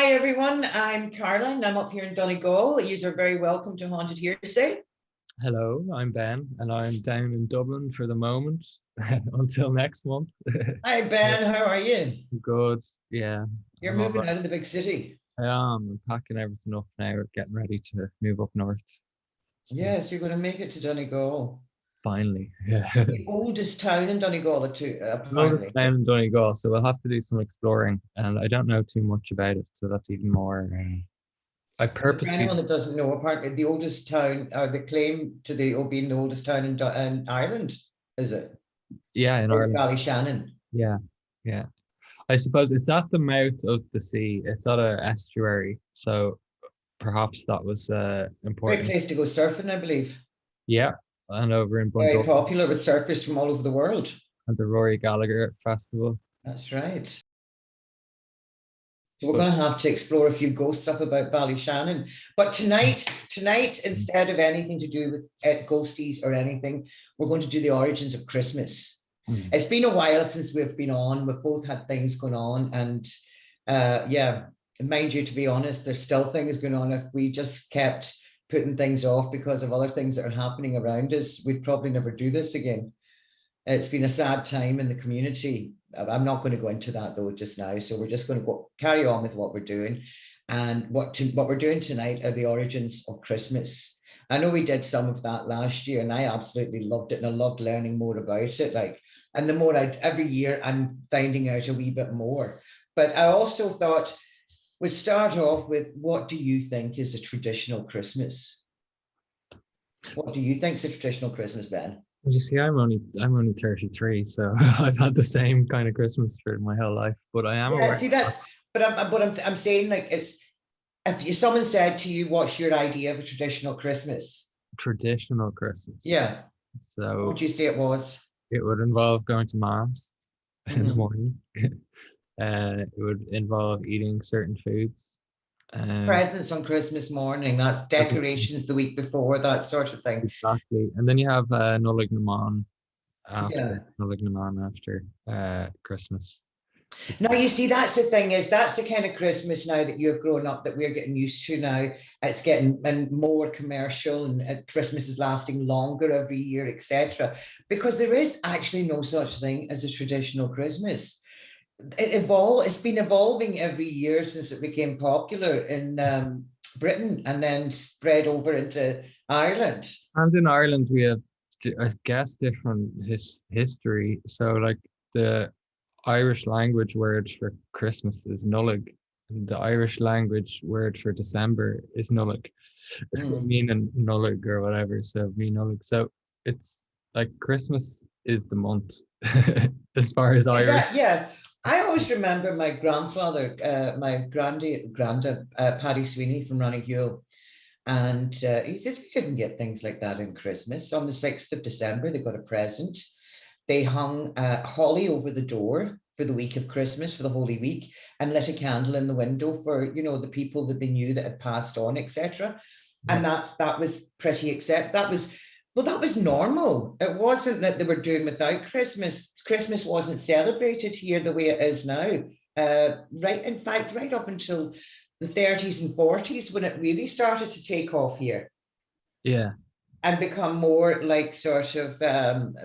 Hi everyone, I'm Caroline. I'm up here in Donegal. You are very welcome to Haunted Hearsay. Hello, I'm Ben, and I'm down in Dublin for the moment until next month. Hi Ben, how are you? Good, yeah. You're I'm all moving right. out of the big city. I'm packing everything up now, getting ready to move up north. So Yes, you're going to make it to Donegal. finally, yeah. The oldest town in Donegal, too, Well, this apparently. down in Donegal, so we'll have to do some exploring, and I don't know too much about it, so that's even more. I And for anyone purposely, that doesn't know, apparently the oldest town, or the claim to being the oldest town in Ireland, is it? yeah, in Or is Ireland, Ballyshannon? yeah, yeah. I suppose it's at the mouth of the sea. It's at a estuary, so perhaps that was Great important. place to go surfing, I believe. Yeah, and over in Very Bundoora popular with surfers from all over the world. at the Rory Gallagher Festival. That's right. So we're But going to have to explore a few ghosts up about Ballyshannon. But tonight, instead of anything to do with ghosties or anything, we're going to do the origins of Christmas. mm, It's been a while since we've been on. We've both had things going on, and yeah, mind you, to be honest, there's still things going on. If we just kept putting things off because of other things that are happening around us, we'd probably never do this again. It's been a sad time in the community. I'm not going to go into that though just now. So we're just going to carry on with what we're doing. And what we're doing tonight are the origins of Christmas. I know we did some of that last year, and I absolutely loved it, and I loved learning more about it. And the more every year I'm finding out a wee bit more. But I also thought we'd start off with, what do you think is a traditional Christmas? What do you think is a traditional Christmas, Ben? you see, I'm only 33, so I've had the same kind of Christmas for my whole life. But I am Yeah, aware see, of I'm saying, like, it's, if someone said to you, what's your idea of a traditional Christmas? traditional Christmas. Yeah, what would So you say it was? it would involve going to mass in the Mhm. morning. It would involve eating certain foods. Um, Presents on Christmas morning, that's decorations the week before, that sort of thing. exactly. And then you have Nullig Naman Yeah. after Christmas. Now, you see, that's the thing, is that's the kind of Christmas now that you've grown up that we're getting used to now. It's getting and more commercial, and Christmas is lasting longer every year, etc. Because there is actually no such thing as a traditional Christmas. It's been evolving every year since it became popular in Britain and then spread over into Ireland. And in Ireland, we have, I guess, different history. So, like the Irish language word for Christmas is nullig, and the Irish language word for December is nullig. It's Mm. meaning nullig or whatever. So, me nullig. So, it's like Christmas is the month as far as Is Irish. that, yeah? I always remember my grandfather, my granda, Paddy Sweeney from Running, and he says we didn't get things like that in Christmas. On the 6th of December, they got a present. They hung holly over the door for the week of Christmas, for the Holy Week, and lit a candle in the window for, the people that they knew that had passed on, etc. Yeah. And that was pretty accept. That was normal. It wasn't that they were doing without Christmas. Christmas wasn't celebrated here the way it is now. Right, in fact, right up until the 30s and 40s, when it really started to take off here Yeah. and become more like sort of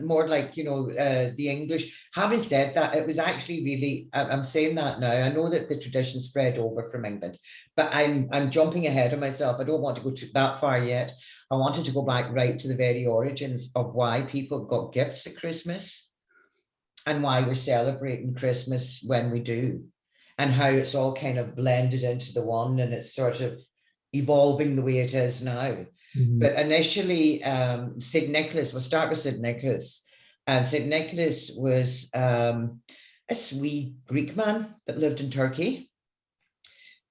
more like the English. Having said that, it was actually really, I'm saying that now, I know that the tradition spread over from England, but I'm jumping ahead of myself. I don't want to go that far yet. I wanted to go back right to the very origins of why people got gifts at Christmas and why we're celebrating Christmas when we do, and how it's all kind of blended into the one, and it's sort of evolving the way it is now. Mhm. But initially, St. Nicholas, we'll start with St. Nicholas. And St. Nicholas was a sweet Greek man that lived in Turkey.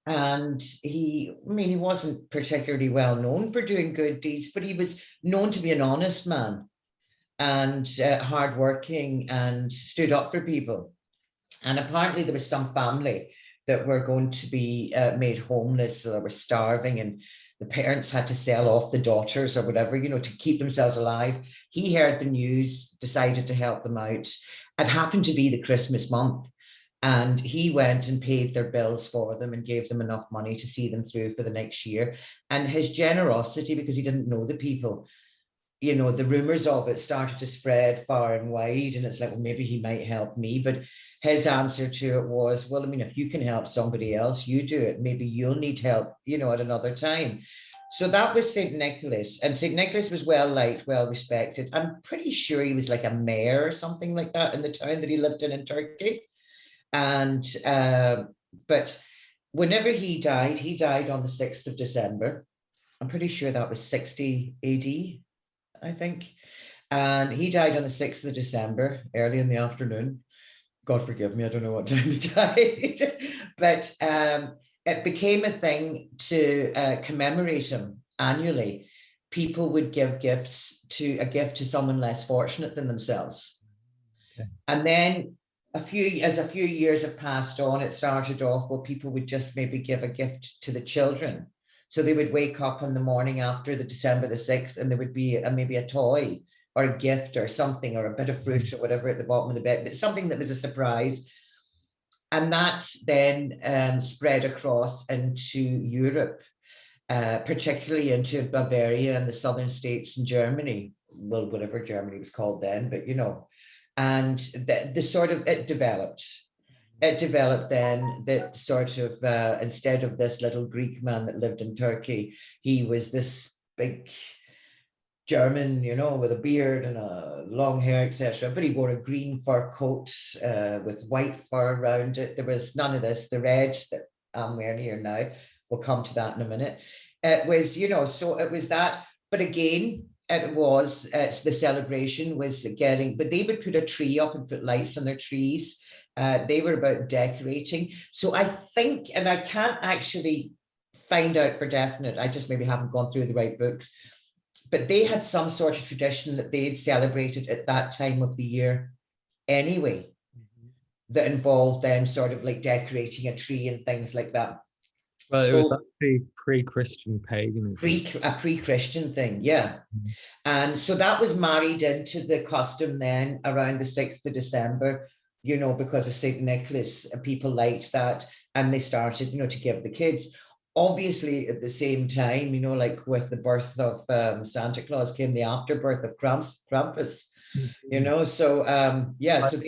And he wasn't particularly well known for doing good deeds, but he was known to be an honest man and hardworking and stood up for people. And apparently there was some family that were going to be made homeless, so they were starving, and the parents had to sell off the daughters or whatever, to keep themselves alive. He heard the news, decided to help them out. It happened to be the Christmas month. And he went and paid their bills for them and gave them enough money to see them through for the next year. And his generosity, because he didn't know the people, you know, the rumors of it started to spread far and wide. And it's like, well, maybe he might help me. But his answer to it was, well, I mean, if you can help somebody else, you do it. Maybe you'll need help, you know, at another time. So that was St. Nicholas. And St. Nicholas was well liked, well respected. I'm pretty sure he was like a mayor or something like that in the town that he lived in Turkey. And but whenever he died on the 6th of December. I'm pretty sure that was 60 AD, I think. And he died on the 6th of December, early in the afternoon. God forgive me, I don't know what time he died. But it became a thing to commemorate him annually. People would give a gift to someone less fortunate than themselves. Okay. And then as a few years have passed on, it started off, well, people would just maybe give a gift to the children. So they would wake up in the morning after the December the 6th, and there would be maybe a toy or a gift or something, or a bit of fruit or whatever at the bottom of the bed, but something that was a surprise. And that then spread across into Europe, particularly into Bavaria and the southern states in Germany, well, whatever Germany was called then, but you know, and the sort of, it developed then that sort of, instead of this little Greek man that lived in Turkey, he was this big German, you know, with a beard and a long hair, etc. But he wore a green fur coat with white fur around it. There was none of this. The red that I'm wearing here now, we'll come to that in a minute. It was, you know, so it was that. But again, it's the celebration was getting, but they would put a tree up and put lights on their trees. They were about decorating. So I think, and I can't actually find out for definite, I just maybe haven't gone through the right books, but they had some sort of tradition that they had celebrated at that time of the year anyway, that involved them sort of like decorating a tree and things like that. Well, so, it was actually pre-Christian paganism. A pre-Christian thing, yeah. And so that was married into the custom then around the 6th of December, you know, because of St. Nicholas, people liked that. And they started, you know, to give the kids. Obviously, at the same time, you know, like with the birth of Santa Claus came the afterbirth of Krampus, you know. So, yeah, so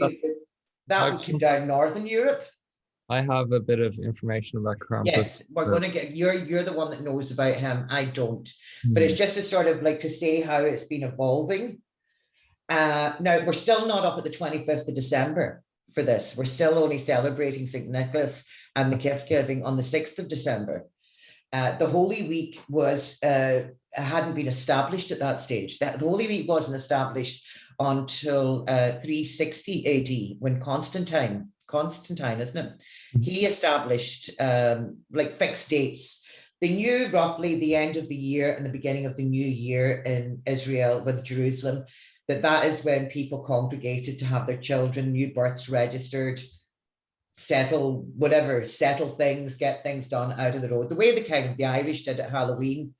that would come down Northern Europe. I have a bit of information about Krampus. Yes, we're going to get, you're the one that knows about him. I don't. But it's just to sort of like to say how it's been evolving. Now, we're still not up at the 25th of December for this. We're still only celebrating St. Nicholas and the gift giving on the 6th of December. The Holy Week hadn't been established at that stage. The Holy Week wasn't established until 360 AD, when Constantine, isn't it? He established like fixed dates. They knew roughly the end of the year and the beginning of the new year in Israel with Jerusalem, that is when people congregated to have their children, new births registered, settle things, get things done out of the road. The way the Irish did at Halloween,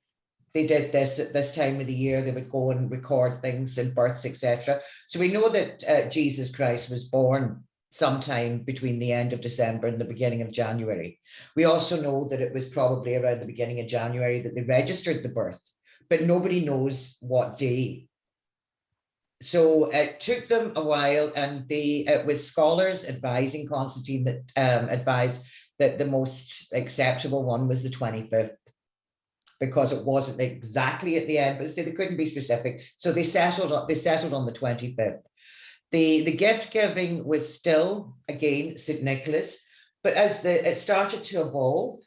they did this at this time of the year. They would go and record things and births, etc. So we know that Jesus Christ was born sometime between the end of December and the beginning of January. We also know that it was probably around the beginning of January that they registered the birth, but nobody knows what day. So it took them a while, and it was scholars advising Constantine that advised that the most acceptable one was the 25th, because it wasn't exactly at the end, but they couldn't be specific. So they settled on the 25th. The gift giving was still, again, St. Nicholas, but as it started to evolve,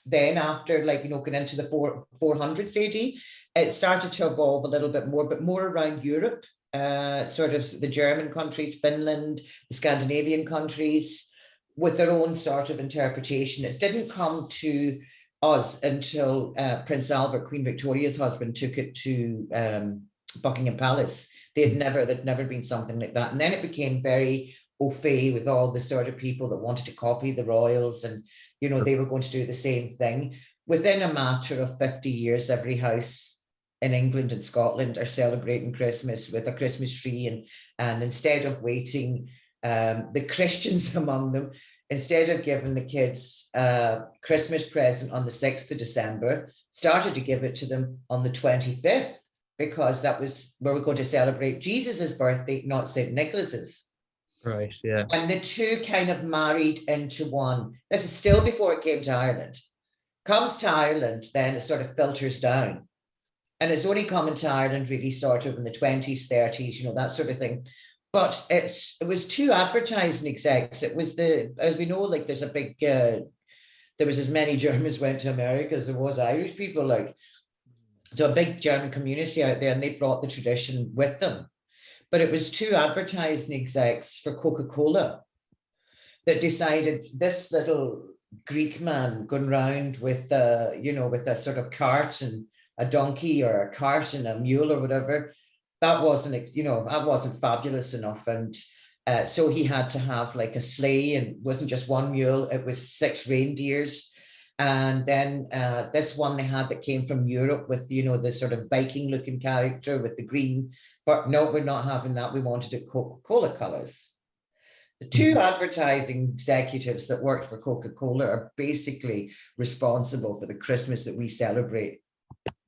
then after, like, you know, going into the 400s AD, it started to evolve a little bit more, but more around Europe, sort of the German countries, Finland, the Scandinavian countries, with their own sort of interpretation. It didn't come to us until Prince Albert, Queen Victoria's husband, took it to Buckingham Palace. There'd never been something like that. And then it became very au fait with all the sort of people that wanted to copy the royals, and, you know, they were going to do the same thing. Within a matter of 50 years, every house in England and Scotland are celebrating Christmas with a Christmas tree, and instead of waiting The Christians among them, instead of giving the kids a Christmas present on the 6th of December, started to give it to them on the 25th, because that was where we're going to celebrate Jesus's birthday, not St. Nicholas's. Right, yeah. And the two kind of married into one. This is still before it came to Ireland. Comes to Ireland, then it sort of filters down. And it's only coming to Ireland really sort of in the 20s, 30s, you know, that sort of thing. But it was two advertising execs. It was as we know, like there's a big, there was as many Germans went to America as there was Irish people, like, so a big German community out there, and they brought the tradition with them. But it was two advertising execs for Coca-Cola that decided this little Greek man going around with, with a sort of cart and a donkey, or a cart and a mule or whatever, that wasn't fabulous enough. And so he had to have like a sleigh, and it wasn't just one mule, it was 6 reindeers. And then this one they had that came from Europe with, the sort of Viking looking character with the green. But no, we're not having that. We wanted it Coca-Cola colors. The two advertising executives that worked for Coca-Cola are basically responsible for the Christmas that we celebrate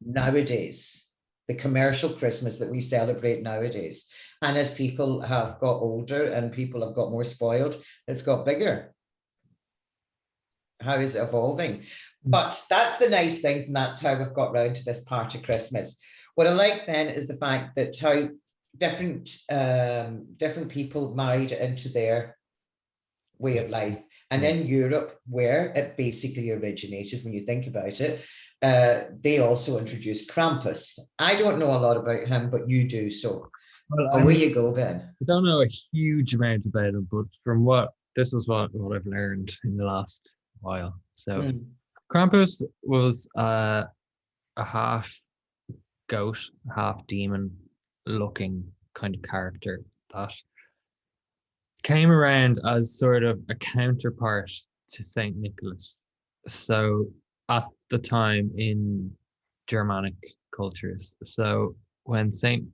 nowadays, the commercial Christmas that we celebrate nowadays. And as people have got older and people have got more spoiled, it's got bigger. How is it evolving? But that's the nice things, and that's how we've got round to this part of Christmas. What I like then is the fact that how different people married into their way of life. And in Europe, where it basically originated, when you think about it, they also introduced Krampus. I don't know a lot about him, but you do. So away you go, Ben. I don't know a huge amount about him, but this is what I've learned in the last while. So Krampus was a half goat, half demon looking kind of character that came around as sort of a counterpart to Saint Nicholas. So at the time in Germanic cultures. So when Saint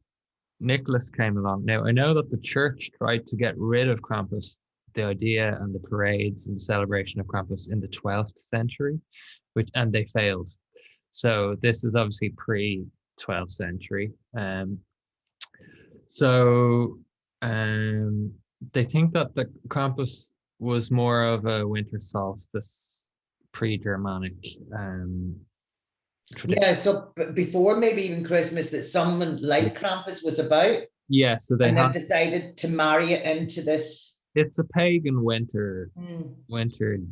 Nicholas came along, now I know that the church tried to get rid of Krampus, the idea and the parades and the celebration of Krampus, in the 12th century, and they failed. So this is obviously pre-12th century. They think that the Krampus was more of a winter solstice, pre-Germanic tradition. Yeah, so before maybe even Christmas, that someone like Krampus was about. Yeah, so they have decided to marry it into this. It's a pagan winter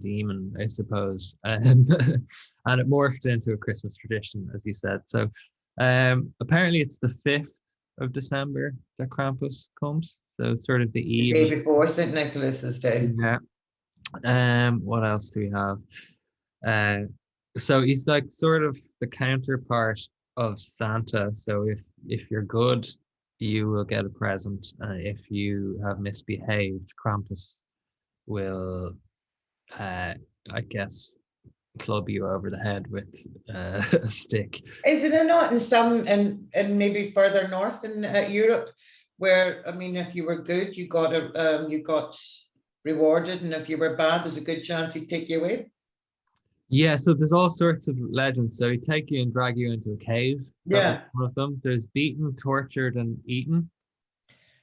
demon, I suppose, and it morphed into a Christmas tradition, as you said. So apparently it's the 5th of December that Krampus comes. So it's sort of the eve. The day before St. Nicholas's Day. Yeah. What else do we have? So he's like sort of the counterpart of Santa. So if you're good, you will get a present. If you have misbehaved, Krampus will, I guess, club you over the head with a stick. Is it not in some, and maybe further north in Europe, where, I mean, if you were good, you got rewarded, and if you were bad, there's a good chance he'd take you away? Yeah, so there's all sorts of legends. So he'd take you and drag you into a cave. Yeah. One of them. There's beaten, tortured, and eaten.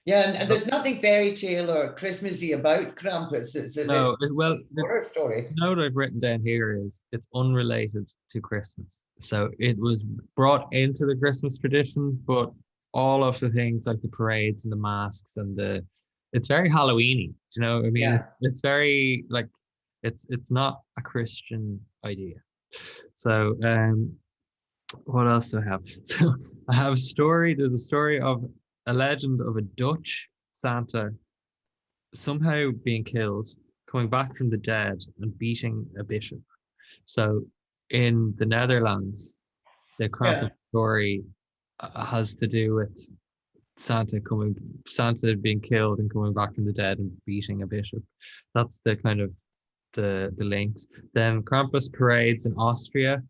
Yeah, and there's nothing fairy tale or Christmassy about Krampus. It's a story. The note I've written down here is it's unrelated to Christmas. So it was brought into the Christmas tradition, but all of the things like the parades and the masks and it's very Halloweeny. Do you know what I mean? Yeah. It's very like it's not a Christian idea. So what else do I have? So I have a story. There's a story of a legend of a Dutch Santa somehow being killed, coming back from the dead and beating a bishop. So in the Netherlands, the Krampus story has to do with Santa being killed and coming back from the dead and beating a bishop. That's the kind of the links. Then Krampus parades in Austria.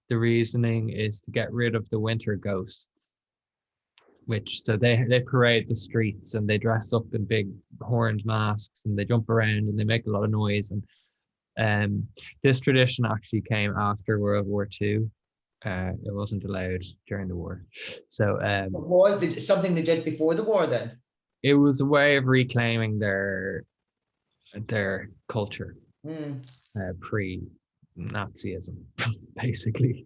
The reasoning is to get rid of the winter ghosts. which so they parade the streets and they dress up in big horned masks and they jump around and they make a lot of noise. And this tradition actually came after World War II. It wasn't allowed during the war. So Something they did before the war then? it was a way of reclaiming their culture pre-Nazism, basically.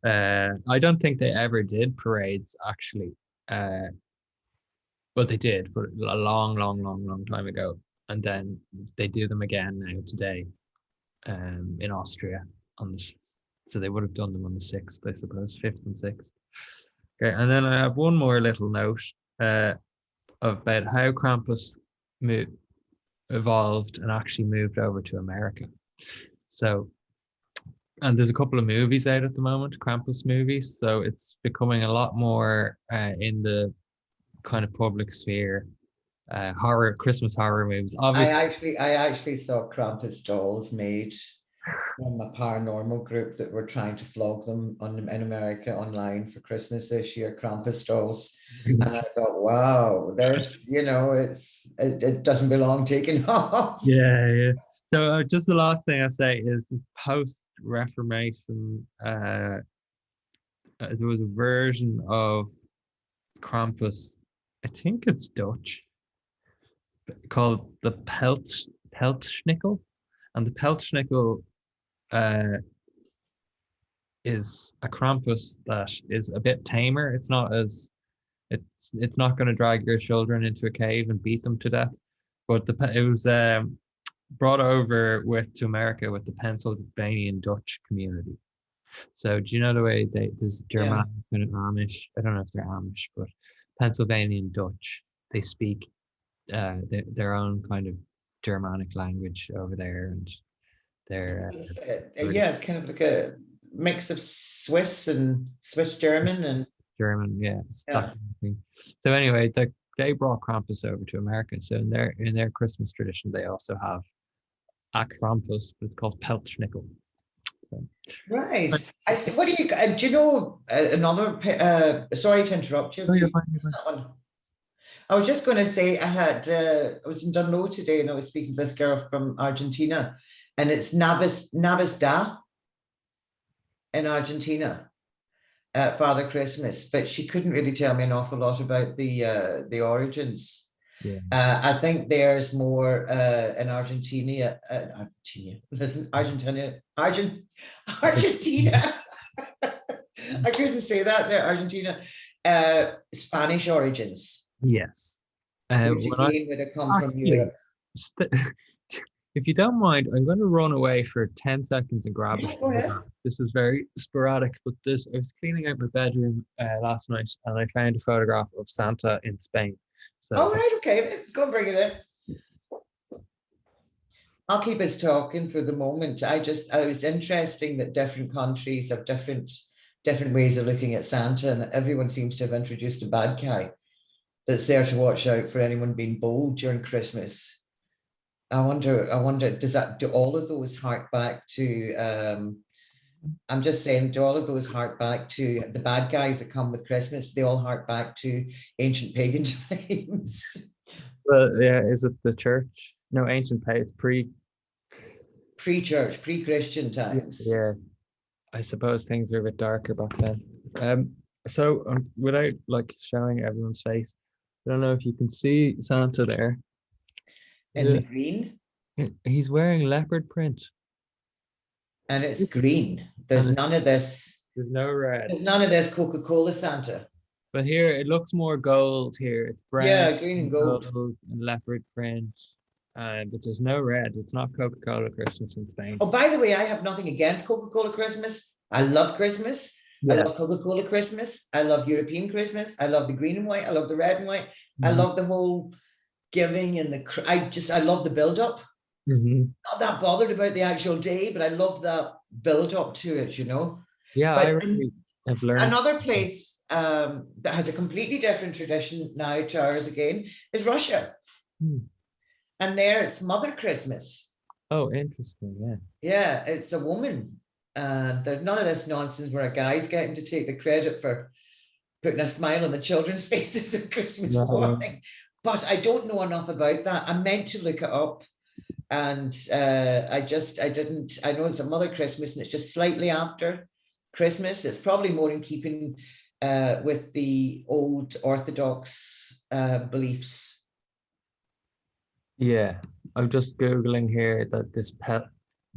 I don't think they ever did parades actually. Well, they did, but a long time ago. And then they do them again now today, in Austria on this. So they would have done them on the 6th, I suppose, 5th and 6th. Okay, and then I have one more little note about how Krampus evolved and actually moved over to America. So, and there's a couple of movies out at the moment, Krampus movies. So it's becoming a lot more in the kind of public sphere. Christmas horror movies. Obviously, I actually saw Krampus dolls made from a paranormal group that were trying to flog them in America online for Christmas this year, Krampus dolls. And I thought, wow, there's, it doesn't belong taken off. Yeah. So just the last thing I say is post-Reformation, there was a version of Krampus, I think it's Dutch, called the Peltschnickel. And the Peltschnickel is a Krampus that is a bit tamer. It's not going to drag your children into a cave and beat them to death. But it was brought over to America with the Pennsylvania Dutch community. So do you know the way there's Germanic and Amish? I don't know if they're Amish, but Pennsylvania Dutch, they speak their own kind of Germanic language over there, and they're it's kind of like a mix of Swiss German and German, yeah. Kind of thing. So anyway, they brought Krampus over to America. So in their Christmas tradition, they also have a Krampus, but it's called Peltschnickel. So. Right. I see. What do you know? Another. Sorry to interrupt you. No, you're fine. I was just going to say I was in Dunlo today and I was speaking to this girl from Argentina, and it's Navidad in Argentina, Father Christmas, but she couldn't really tell me an awful lot about the origins. Yeah. I think there's more in Argentina. Argentina. I couldn't say that there. Argentina. Spanish origins. Yes. Which again would have come from Europe. If you don't mind, I'm going to run away for 10 seconds and grab a photograph. This is very sporadic, but I was cleaning out my bedroom last night and I found a photograph of Santa in Spain. So, right, okay, go and bring it in. I'll keep us talking for the moment. I was interesting that different countries have different ways of looking at Santa, and that everyone seems to have introduced a bad guy that's there to watch out for anyone being bold during Christmas. I wonder, do all of those hark back to, I'm just saying, do all of those hark back to the bad guys that come with Christmas? Do they all hark back to ancient pagan times? Well, yeah, is it the church? No, ancient pagan, pre-church, pre-Christian times. Yeah, I suppose things were a bit darker back then. So without like showing everyone's face, I don't know if you can see Santa there. In the green? He's wearing leopard print. And it's green. There's none of this. There's no red. There's none of this Coca-Cola Santa. But here it looks more gold here. It's brown. Yeah, green and gold. And leopard print. But there's no red. It's not Coca-Cola Christmas in Spain. Oh, by the way, I have nothing against Coca-Cola Christmas. I love Christmas. Yeah. I love Coca-Cola Christmas. I love European Christmas. I love the green and white. I love the red and white. Mm-hmm. I love the whole giving and I love the build-up. Mm-hmm. Not that bothered about the actual day, but I love that build-up to it, Yeah, but I really have learned. Another place that has a completely different tradition now to ours again is Russia. And there it's Mother Christmas. Oh, interesting. Yeah. Yeah, it's a woman. And there's none of this nonsense where a guy's getting to take the credit for putting a smile on the children's faces at Christmas No. morning. But I don't know enough about that. I meant to look it up, and I didn't. I know it's a Mother Christmas, and it's just slightly after Christmas. It's probably more in keeping with the old Orthodox beliefs. Yeah, I'm just Googling here that this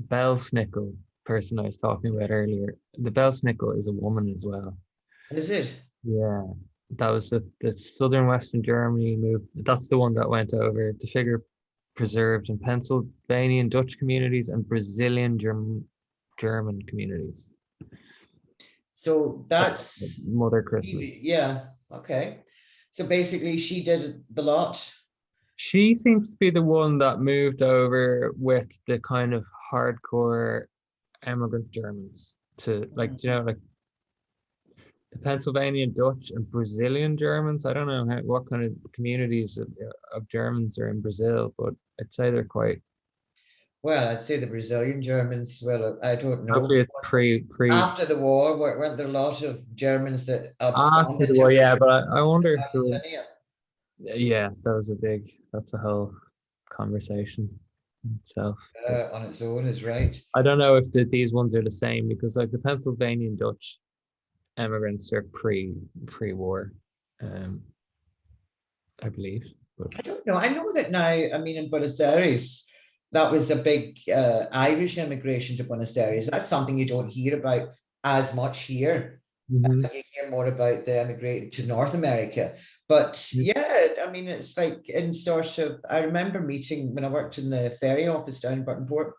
Belsnickel person I was talking about earlier, the Belsnickel is a woman as well. Is it? Yeah, that was the southern Western Germany move. That's the one that went over. The figure preserved in Pennsylvania and Dutch communities and Brazilian German communities. So that's Mother Christmas. yeah, okay. So basically, she did the lot. She seems to be the one that moved over with the kind of hardcore immigrant Germans to like, you know, like the Pennsylvania Dutch and Brazilian Germans. I don't know what kind of communities of Germans are in Brazil, but I'd say they're quite. Well, I'd say the Brazilian Germans. Well, I don't know. Hopefully, it's pre After the war, weren't there a lot of Germans that after the absconded war. to Yeah, but I wonder if there was. Argentina? Yeah, that's a whole conversation in itself. But On its own is right. I don't know if these ones are the same because like the Pennsylvania Dutch immigrants are pre-war, I believe. But I don't know. I know that now. I mean, in Buenos Aires, that was a big Irish immigration to Buenos Aires. That's something you don't hear about as much here. Mhm. You hear more about the emigrating to North America. But yeah, I mean, it's like in sort of, I remember meeting when I worked in the ferry office down in Burtonport.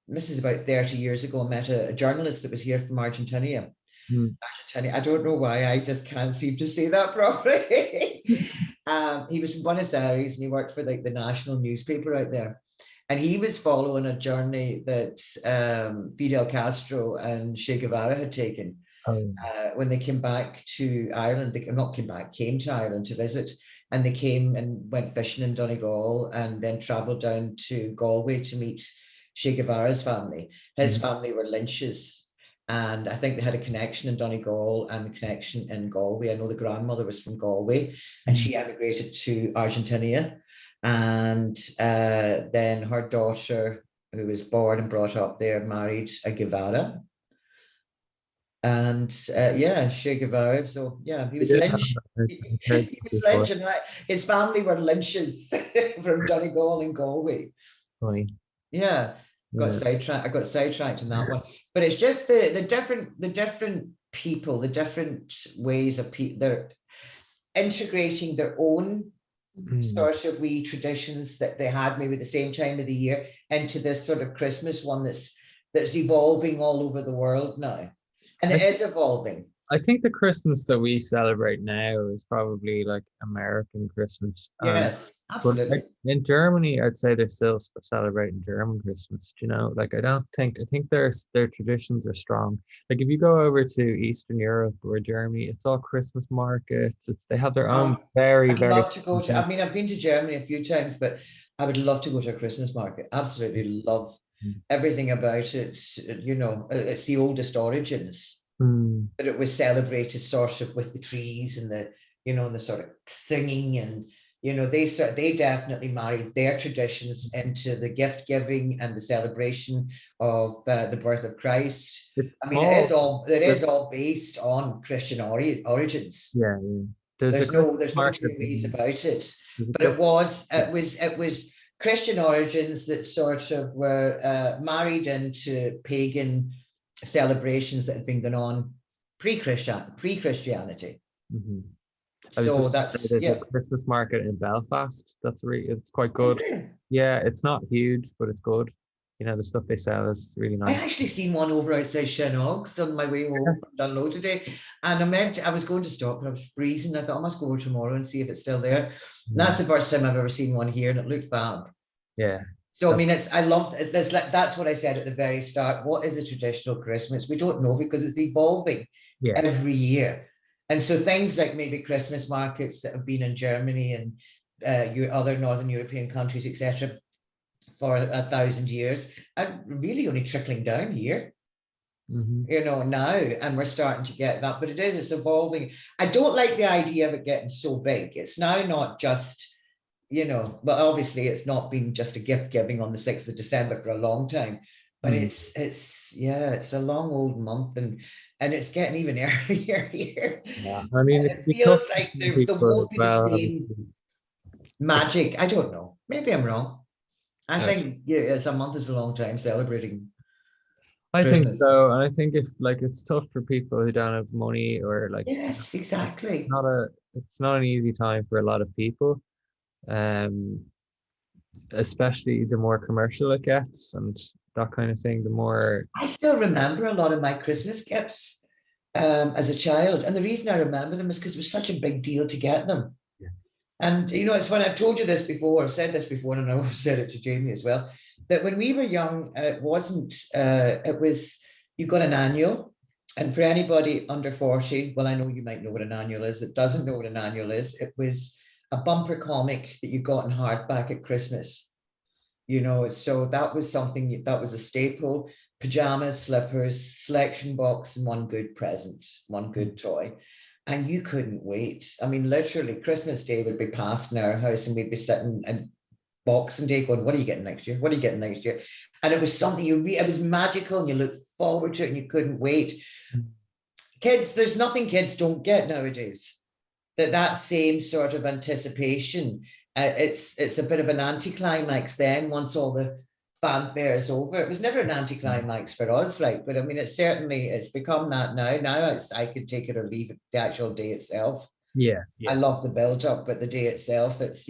This is about 30 years ago. I met a journalist that was here from Argentina. Mm. Argentina. I don't know why I just can't seem to say that properly. He was from Buenos Aires and he worked for like the national newspaper out there. And he was following a journey that Fidel Castro and Che Guevara had taken Oh, when they came back to Ireland. They not came back, came to Ireland to visit. And they came and went fishing in Donegal and then travelled down to Galway to meet Che Guevara's family. His family were Lynches. And I think they had a connection in Donegal and a connection in Galway. I know the grandmother was from Galway and she emigrated to Argentina. And then her daughter, who was born and brought up there, married a Guevara. And yeah, Che Guevara. So yeah, he was yeah, Lynch. I've heard He that was before. Lynch, and his family were Lynches from Donegal and Galway. Funny. Yeah, got Yeah. sidetracked. I got sidetracked in that one. But it's just the different people, the different ways of people. They're integrating their own Mm. sort of wee traditions that they had maybe at the same time of the year into this sort of Christmas one that's evolving all over the world now. And I, it is evolving. I think the Christmas that we celebrate now is probably like American Christmas. Yes, But absolutely. in Germany, I'd say they're still celebrating German Christmas. You know, like I think their traditions are strong. Like if you go over to Eastern Europe or Germany, it's all Christmas markets. They have their own Oh, very, I'd very. love to go to, I mean, I've been to Germany a few times, but I would love to go to a Christmas market. Absolutely love everything about it. You know, it's the oldest origins. Mm. That it was celebrated sort of with the trees and the, you know, and the sort of singing and, you know, they definitely married their traditions into the gift giving and the celebration of the birth of Christ. It's I mean, small. it is all based on Christian origins. Yeah, yeah. There's a There's Christmas no market. two ways about it. There's a But it Christmas. was Christian origins that sort of were married into pagan celebrations that had been going on pre-Christianity. Mm-hmm. So that's There's a yeah. Christmas market in Belfast. It's quite Is good. there? Yeah, it's not huge, but it's good. You know, the stuff they sell is really I nice. actually seen one over outside Shenogs on my way home from Dunlow today, and I was going to stop, but I was freezing. I thought I must go over tomorrow and see if it's still there. And that's the first time I've ever seen one here, and it looked fab. Yeah. So I mean, I love this. That's what I said at the very start. What is a traditional Christmas? We don't know because it's evolving Yeah. every year. And so things like maybe Christmas markets that have been in Germany and your other Northern European countries, etc., for 1,000 years, are really only trickling down here. now, and we're starting to get that, but it's evolving. I don't like the idea of it getting so big. It's now not just, well, obviously it's not been just a gift giving on the 6th of December for a long time, but it's a long old month, and it's getting even earlier here. Yeah, I mean, It feels like there won't be the same magic. I don't know. Maybe I'm wrong. I think a month is a long time celebrating I think Christmas. so, and I think if it's tough for people who don't have money, or Yes, exactly. it's not an easy time for a lot of people, especially the more commercial it gets and that kind of thing. The more I still remember a lot of my Christmas gifts as a child, and the reason I remember them is because it was such a big deal to get them. Yeah. And it's funny, I've told you this before, I've said this before, and I've said it to Jamie as well, that when we were young, it was, you got an annual. And for anybody under 40, well, I know you might know what an annual is, that doesn't know what an annual is, it was a bumper comic that you got in hardback at Christmas. So that was something that was a staple. Pajamas, slippers, selection box, and one good present, one good toy. And you couldn't wait. I mean, literally, Christmas Day would be passed in our house, and we'd be sitting and Boxing Day going, what are you getting next year? What are you getting next year? And it was something it was magical, and you looked forward to it, and you couldn't wait. Kids, there's nothing kids don't get nowadays. That same sort of anticipation. It's a bit of an anticlimax then once all the fanfare is over. It was never an anticlimax for us, but I mean, it's become that now. Now I could take it or leave it, the actual day itself. yeah. I love the build up, but the day itself, it's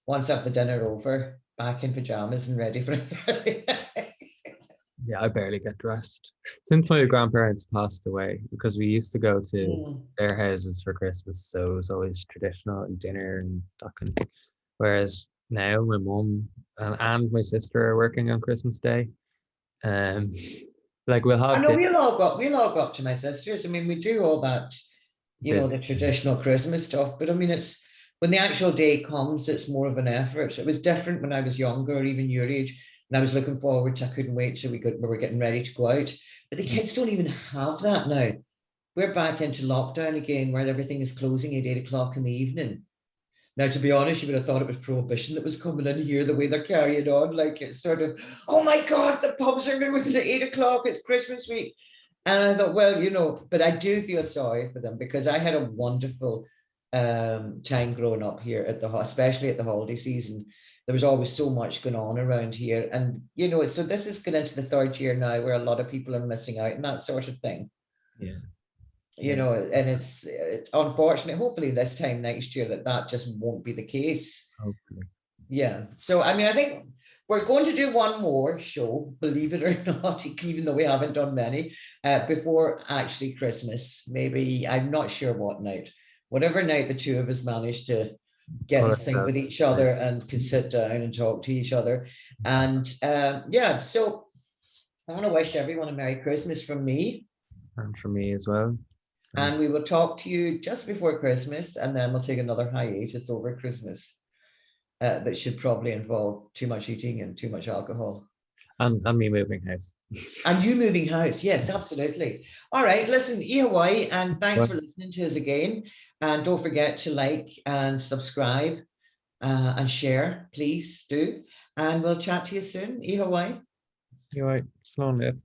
once I have the dinner over, back in pajamas and ready for it. Yeah, I barely get dressed since my grandparents passed away, because we used to go to their houses for Christmas, so it was always traditional and dinner and that kind of thing. Whereas now my mum and my sister are working on Christmas Day. We'll I have know we'll all go up to my sisters. I mean, we do all that, the traditional Christmas stuff. But I mean, it's when the actual day comes, it's more of an effort. It was different when I was younger, or even your age. And I was looking forward to, I couldn't wait till we were getting ready to go out. But the kids don't even have that now. We're back into lockdown again, where everything is closing at 8 o'clock in the evening. Now, to be honest, you would have thought it was prohibition that was coming in here, the way they're carrying on. It's sort of, oh my God, the pubs are closing at 8 o'clock, it's Christmas week. And I thought, well, but I do feel sorry for them, because I had a wonderful time growing up here especially at the holiday season. There was always so much going on around here. And, so this is going into the 3rd year now, where a lot of people are missing out and that sort of thing. Yeah. And it's unfortunate. Hopefully this time next year that just won't be the case. Hopefully. Yeah. So, I mean, I think we're going to do one more show, believe it or not, even though we haven't done many, before actually Christmas. Maybe, I'm not sure what night. Whatever night the two of us manage to get in sync with each other and can sit down and talk to each other. And so I want to wish everyone a Merry Christmas from me. And from me as well. And we will talk to you just before Christmas, and then we'll take another hiatus over Christmas. That should probably involve too much eating and too much alcohol. And me moving house. And you moving house. Yes, absolutely. All right. Listen, Hawaii, and thanks for listening to us again. And don't forget to like and subscribe and share. Please do. And we'll chat to you soon. Hawaii. Hawaii. Slow live.